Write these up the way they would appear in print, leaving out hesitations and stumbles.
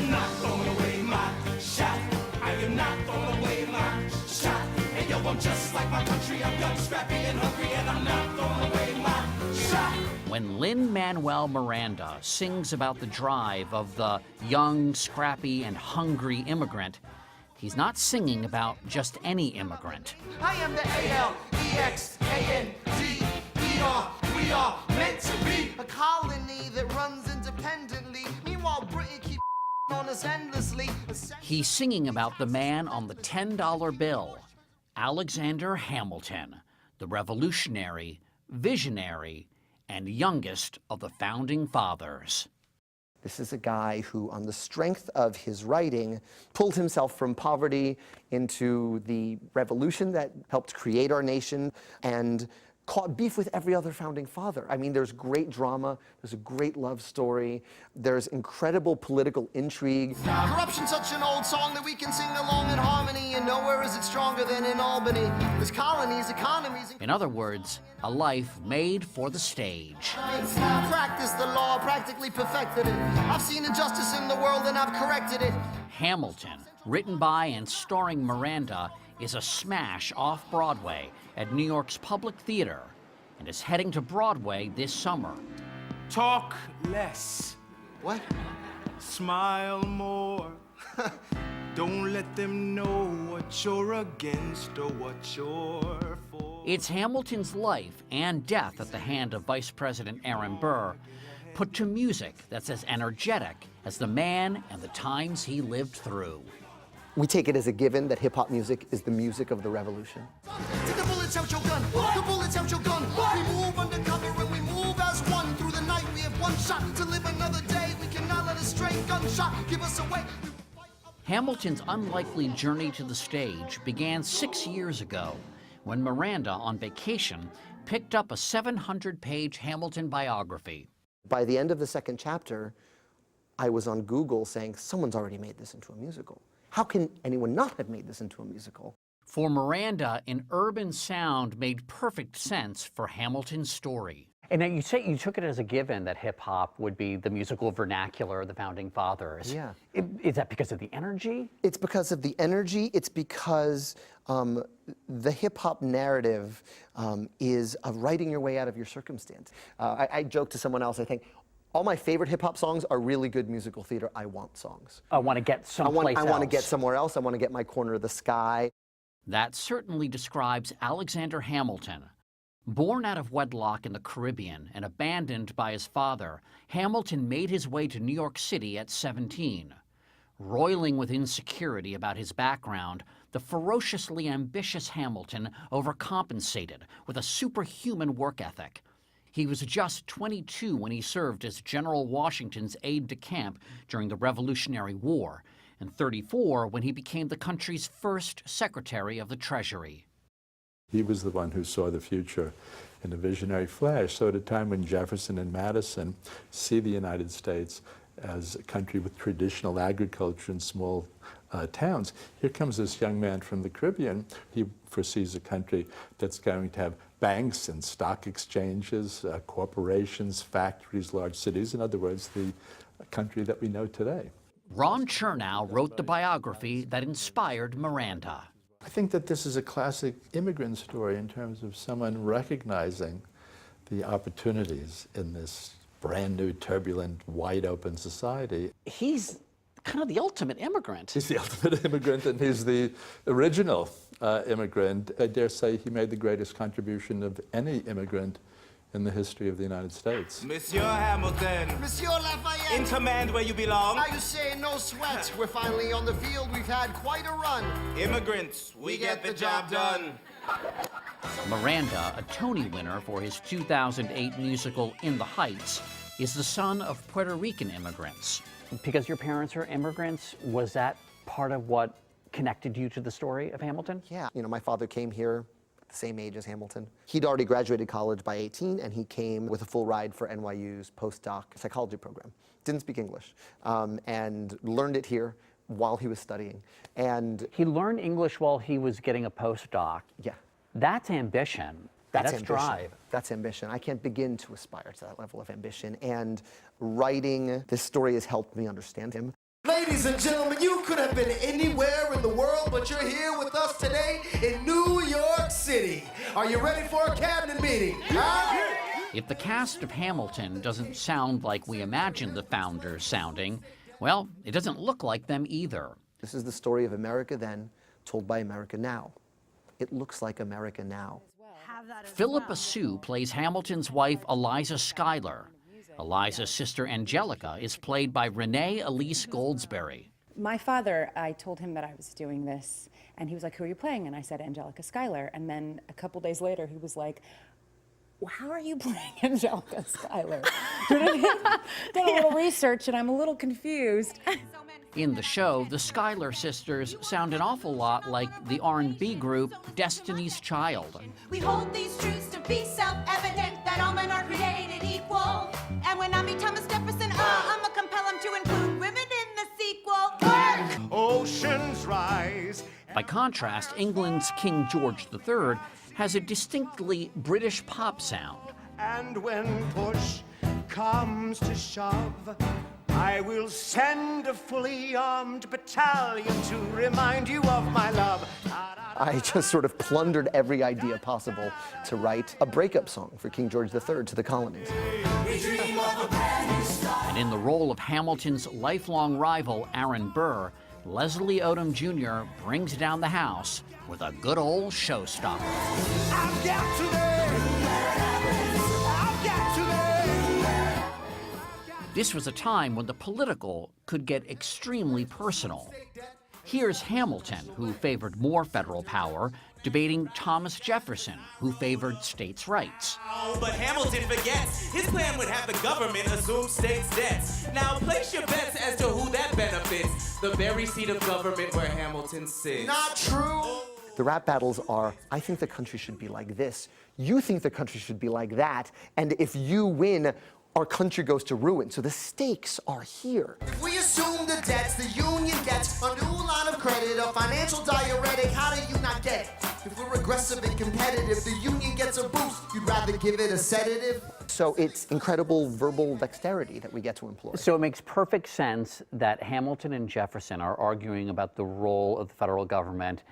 am not throwing away my shot. I am not throwing away my shot. Hey yo, I'm just like my country. I'm young, scrappy, and hungry, and I'm not throwing away my shot. When Lin-Manuel Miranda sings about the drive of the young, scrappy, and hungry immigrant, he's not singing about just any immigrant. I am the A-L-E-X-A-N-D-E-R. We are meant to be a colony that runs independently. Meanwhile, Britain keeps on us endlessly. He's singing about the man on the $10 bill, Alexander Hamilton, the revolutionary, visionary, and youngest of the founding fathers. This is a guy who, on the strength of his writing, pulled himself from poverty into the revolution that helped create our nation and caught beef with every other founding father. I mean, there's great drama, there's a great love story, there's incredible political intrigue. Corruption's such an old song that we can sing along in harmony, and nowhere is it stronger than in Albany. There's colonies, economies. In other words, a life made for the stage. Practice the law, practically perfected it. I've seen injustice in the world and I've corrected it. Hamilton, written by and starring Miranda, is a smash off-Broadway at New York's Public Theater and is heading to Broadway this summer. Talk less. What? Smile more. Don't let them know what you're against or what you're for. It's Hamilton's life and death at the hand of Vice President Aaron Burr, put to music that's as energetic as the man and the times he lived through. We take it as a given that hip-hop music is the music of the revolution. Take the bullets out your gun. The bullets out your gun. We move undercover and we move as one. Through the night we have one shot to live another day. We cannot let a stray gunshot give us away. Hamilton's unlikely journey to the stage began 6 years ago when Miranda, on vacation, picked up a 700-page Hamilton biography. By the end of the second chapter, I was on Google saying, someone's already made this into a musical. How can anyone not have made this into a musical? For Miranda, an urban sound made perfect sense for Hamilton's story. And now you say you took it as a given that hip-hop would be the musical vernacular of the founding fathers. Yeah. Is that because of the energy? It's because of the energy. It's because the hip-hop narrative is of writing your way out of your circumstance. I joke to someone else, I think, all my favorite hip-hop songs are really good musical theater I want songs. I want to get someplace else. I want to get somewhere else. I want to get my corner of the sky. That certainly describes Alexander Hamilton. Born out of wedlock in the Caribbean and abandoned by his father, Hamilton made his way to New York City at 17. Roiling with insecurity about his background, the ferociously ambitious Hamilton overcompensated with a superhuman work ethic. He was just 22 when he served as General Washington's aide-de-camp during the Revolutionary War, and 34 when he became the country's first Secretary of the Treasury. He was the one who saw the future in a visionary flash. So at a time when Jefferson and Madison see the United States as a country with traditional agriculture and small towns, here comes this young man from the Caribbean. He foresees a country that's going to have banks and stock exchanges, corporations, factories, large cities. In other words, the country that we know today. Ron Chernow wrote the biography that inspired Miranda. I think that this is a classic immigrant story in terms of someone recognizing the opportunities in this brand new, turbulent, wide open society. He's kind of the ultimate immigrant. He's the ultimate immigrant, and he's the original immigrant. I dare say he made the greatest contribution of any immigrant in the history of the United States. Monsieur Hamilton, Monsieur Lafayette. in command where you belong. How you say no sweat? We're finally on the field. We've had quite a run. Immigrants, we get the job done. Miranda, a Tony winner for his 2008 musical In the Heights, is the son of Puerto Rican immigrants. Because your parents are immigrants, was that part of what connected you to the story of Hamilton? Yeah, you know, my father came here at the same age as Hamilton. He'd already graduated college by 18, and he came with a full ride for NYU's postdoc psychology program. Didn't speak English, and learned it here while he was studying. And He learned English while he was getting a postdoc. yeah. That's ambition. That's ambition. drive. That's ambition. I can't begin to aspire to that level of ambition. And writing this story has helped me understand him. Ladies and gentlemen, you could have been anywhere in the world, but you're here with us today in New York City. Are you ready for a cabinet meeting? Huh? If the cast of Hamilton doesn't sound like we imagined the founders sounding, well, it doesn't look like them either. This is the story of America then, told by America now. It looks like America now. Philippa Sue plays Hamilton's wife, Eliza Schuyler. Eliza's sister, Angelica, is played by Renee Elise Goldsberry. My father, I told him that I was doing this, and he was like, who are you playing? And I said, Angelica Schuyler. And then a couple days later, he was like, well, how are you playing Angelica Schuyler? Did a little research, and I'm a little confused. In the show, the Schuyler sisters sound an awful lot like the R&B group Destiny's Child. We hold these truths to be self-evident, that all men are created equal. And when I meet Thomas Jefferson, I'ma compel him to include women in the sequel. Work! Oceans rise. By contrast, England's King George III has a distinctly British pop sound. And when push comes to shove, I will send a fully armed battalion to remind you of my love. I just sort of plundered every idea possible to write a breakup song for King George III to the colonies. And in the role of Hamilton's lifelong rival, Aaron Burr, Leslie Odom Jr. brings down the house with a good old showstopper. I've got to I've got to This was a time when the political could get extremely personal. Here's Hamilton, who favored more federal power, debating Thomas Jefferson, who favored states' rights. But Hamilton forgets his plan would have the government assume states' debts. Now place your bets as to who that benefits. The very seat of government where Hamilton sits. Not true. The rap battles are, I think the country should be like this, you think the country should be like that, and if you win, our country goes to ruin. So the stakes are here. If we assume the debts the union gets, a new line of credit, a financial diuretic, how do you not get it? If we're aggressive and competitive, the union gets a boost. You'd rather give it a sedative? So it's incredible verbal dexterity that we get to employ. So it makes perfect sense that Hamilton and Jefferson are arguing about the role of the federal government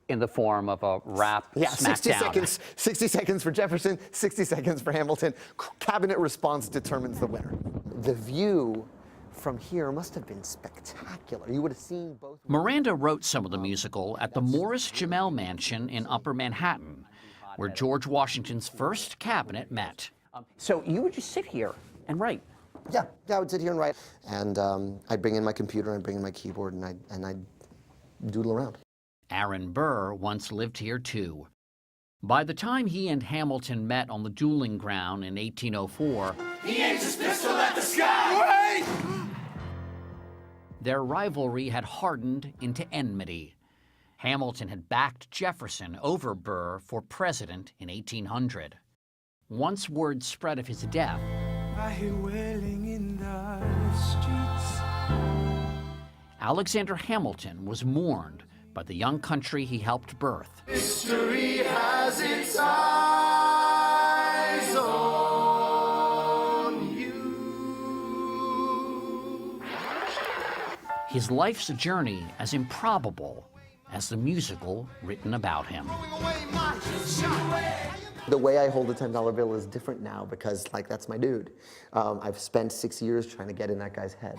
in the form of a rap smackdown. 60 seconds for Jefferson, 60 seconds for Hamilton. Cabinet response determines the winner. The view from here must have been spectacular. You would have seen both. Miranda wrote some of the musical at the Morris Jamel Mansion in Upper Manhattan, where George Washington's first cabinet met. So you would just sit here and write? Yeah, I would sit here and write. And I'd bring in my computer, I'd bring in my keyboard, and I'd doodle around. Aaron Burr once lived here too. By the time he and Hamilton met on the dueling ground in 1804, He aims his pistol at the sky! Wait! their rivalry had hardened into enmity. Hamilton had backed Jefferson over Burr for president in 1800. Once word spread of his death, I hear wailing in the streets. Alexander Hamilton was mourned by the young country he helped birth. History has its eyes on you. His life's journey as improbable as the musical written about him. Throwing away my shot. The way I hold a $10 bill is different now because, like, that's my dude. I've spent 6 years trying to get in that guy's head.